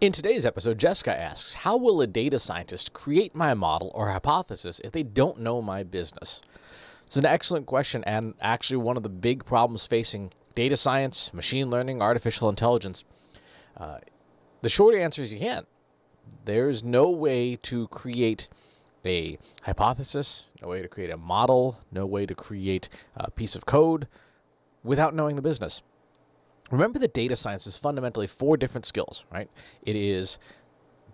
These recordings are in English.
In today's episode, Jessica asks, how will a data scientist create my model or hypothesis if they don't know my business? It's an excellent question, and actually one of the big problems facing data science, machine learning, artificial intelligence. The short answer is you can't. There's no way to create a hypothesis, no way to create a model, no way to create a piece of code without knowing the business. Remember that data science is fundamentally 4 different skills, right? It is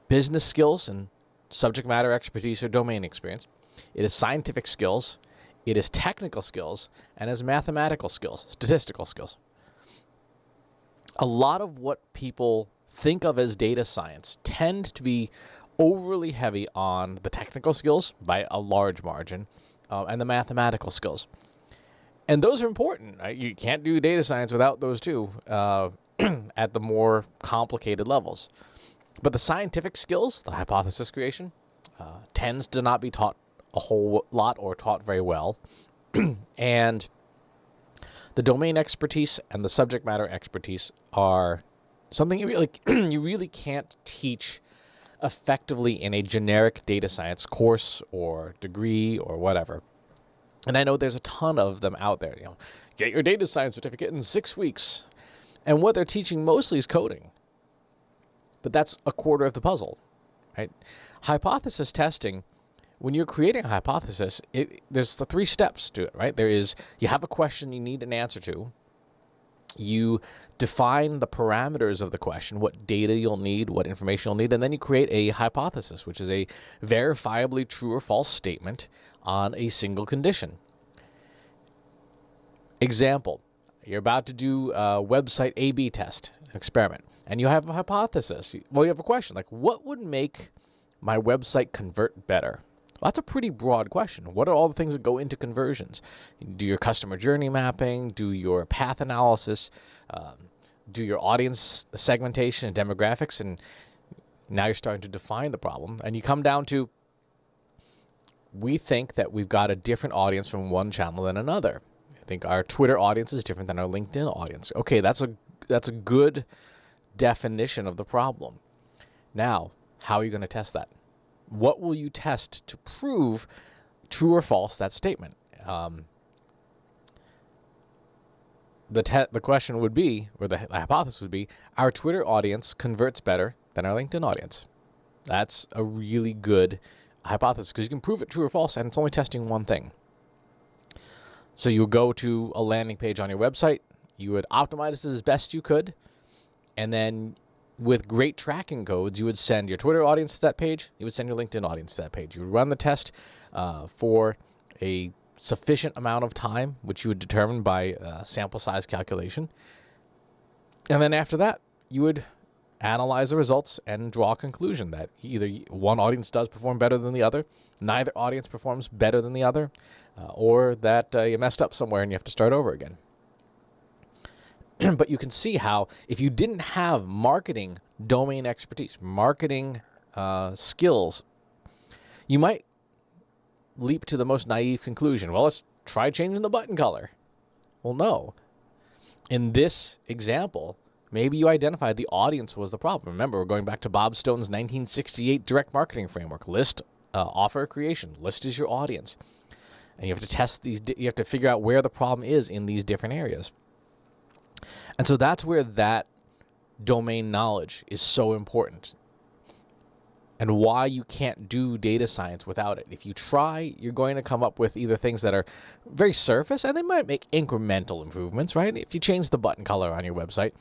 business skills and subject matter expertise or domain experience. It is scientific skills. It is technical skills, and is mathematical skills, statistical skills. A lot of what people think of as data science tend to be overly heavy on the technical skills by a large margin, and the mathematical skills. And those are important, right? You can't do data science without those two at the more complicated levels. But the scientific skills, the hypothesis creation, tends to not be taught a whole lot or taught very well. And the domain expertise and the subject matter expertise are something you really can't teach effectively in a generic data science course or degree or whatever. And I know there's a ton of them out there. Get your data science certificate in 6 weeks. And what they're teaching mostly is coding. But that's a quarter of the puzzle, right? Hypothesis testing, when you're creating a hypothesis, there's the 3 steps to it, right? There is, you have a question you need an answer to. You define the parameters of the question, what data you'll need, what information you'll need, and then you create a hypothesis, which is a verifiably true or false statement on a single condition. Example, you're about to do a website A/B test, an experiment, and you have a hypothesis. Well, you have a question, like, what would make my website convert better? Well, that's a pretty broad question. What are all the things that go into conversions? Do your customer journey mapping, do your path analysis, do your audience segmentation and demographics, and now you're starting to define the problem. And you come down to, we think that we've got a different audience from one channel than another. I think our Twitter audience is different than our LinkedIn audience. Okay, that's a good definition of the problem. Now, how are you going to test that? What will you test to prove true or false that statement? The question would be, or the hypothesis would be, our Twitter audience converts better than our LinkedIn audience. That's a really good hypothesis because you can prove it true or false, and it's only testing one thing. So you would go to a landing page on your website, you would optimize it as best you could, and then with great tracking codes, you would send your Twitter audience to that page, you would send your LinkedIn audience to that page. You would run the test for a sufficient amount of time, which you would determine by sample size calculation. And then after that, you would analyze the results and draw a conclusion that either one audience does perform better than the other, neither audience performs better than the other, or that you messed up somewhere and you have to start over again. But you can see how if you didn't have marketing domain expertise, marketing skills, you might leap to the most naive conclusion. Well, let's try changing the button color. Well, no. In this example, maybe you identified the audience was the problem. Remember, we're going back to Bob Stone's 1968 direct marketing framework. List, offer creation. List is your audience. And you have to test these, you have to figure out where the problem is in these different areas. And so that's where that domain knowledge is so important, and why you can't do data science without it. If you try, you're going to come up with either things that are very surface, and they might make incremental improvements, right? If you change the button color on your website,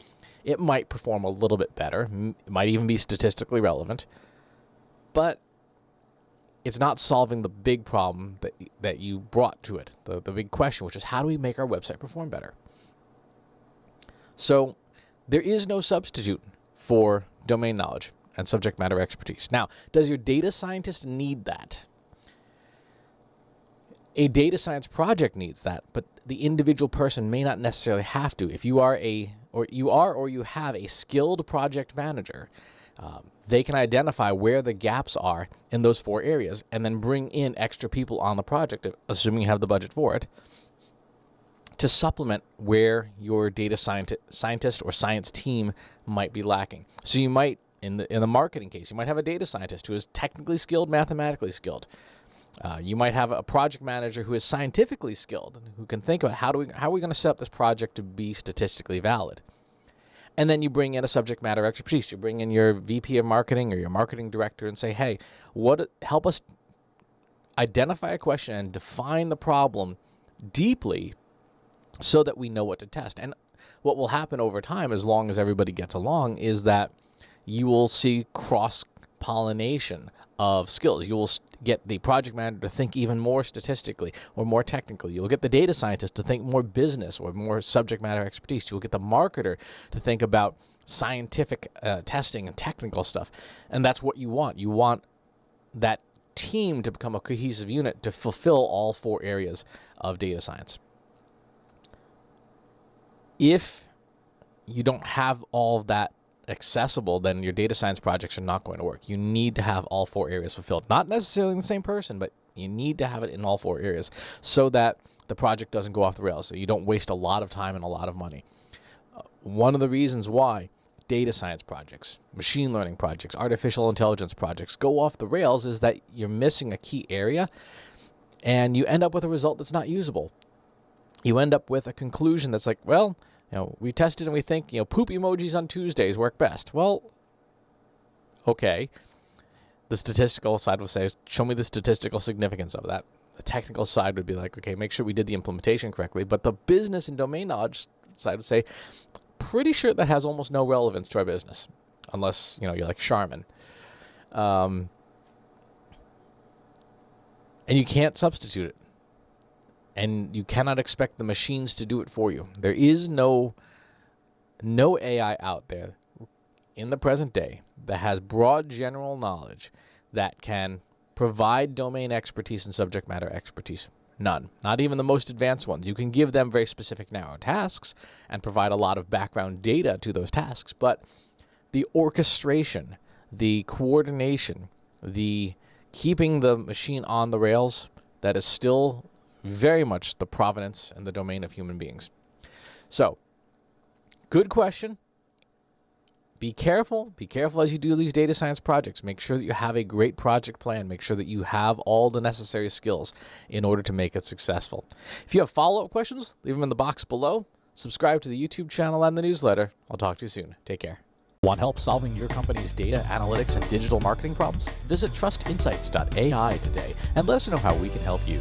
it might perform a little bit better. It might even be statistically relevant. But it's not solving the big problem that you brought to it, the big question, which is how do we make our website perform better? So there is no substitute for domain knowledge and subject matter expertise. Now, does your data scientist need that? A data science project needs that, but the individual person may not necessarily have to. If you are or you have a skilled project manager, they can identify where the gaps are in those 4 areas and then bring in extra people on the project, assuming you have the budget for it, to supplement where your data scientist or science team might be lacking. So you might In the marketing case, you might have a data scientist who is technically skilled, mathematically skilled. You might have a project manager who is scientifically skilled, who can think about how are we going to set up this project to be statistically valid. And then you bring in a subject matter expertise. You bring in your VP of marketing or your marketing director and say, hey, help us identify a question and define the problem deeply so that we know what to test. And what will happen over time, as long as everybody gets along, is that you will see cross-pollination of skills. You will get the project manager to think even more statistically or more technically. You'll get the data scientist to think more business or more subject matter expertise. You'll get the marketer to think about scientific testing and technical stuff. And that's what you want. You want that team to become a cohesive unit to fulfill all 4 areas of data science. If you don't have all of that accessible, then your data science projects are not going to work. You need to have all 4 areas fulfilled. Not necessarily the same person, but you need to have it in all 4 areas so that the project doesn't go off the rails, so you don't waste a lot of time and a lot of money. One of the reasons why data science projects, machine learning projects, artificial intelligence projects go off the rails is that you're missing a key area and you end up with a result that's not usable. You end up with a conclusion that's like, well, we tested and we think, poop emojis on Tuesdays work best. Well, okay. The statistical side will say, show me the statistical significance of that. The technical side would be like, okay, make sure we did the implementation correctly. But the business and domain knowledge side would say, pretty sure that has almost no relevance to our business, unless, you're like Charmin. And you can't substitute it. And you cannot expect the machines to do it for you. There is no AI out there in the present day that has broad general knowledge that can provide domain expertise and subject matter expertise. None. Not even the most advanced ones. You can give them very specific narrow tasks and provide a lot of background data to those tasks, but the orchestration, the coordination, the keeping the machine on the rails, that is still very much the provenance and the domain of human beings. So, good question. Be careful. Be careful as you do these data science projects. Make sure that you have a great project plan. Make sure that you have all the necessary skills in order to make it successful. If you have follow-up questions, leave them in the box below. Subscribe to the YouTube channel and the newsletter. I'll talk to you soon. Take care. Want help solving your company's data, analytics, and digital marketing problems? Visit trustinsights.ai today and let us know how we can help you.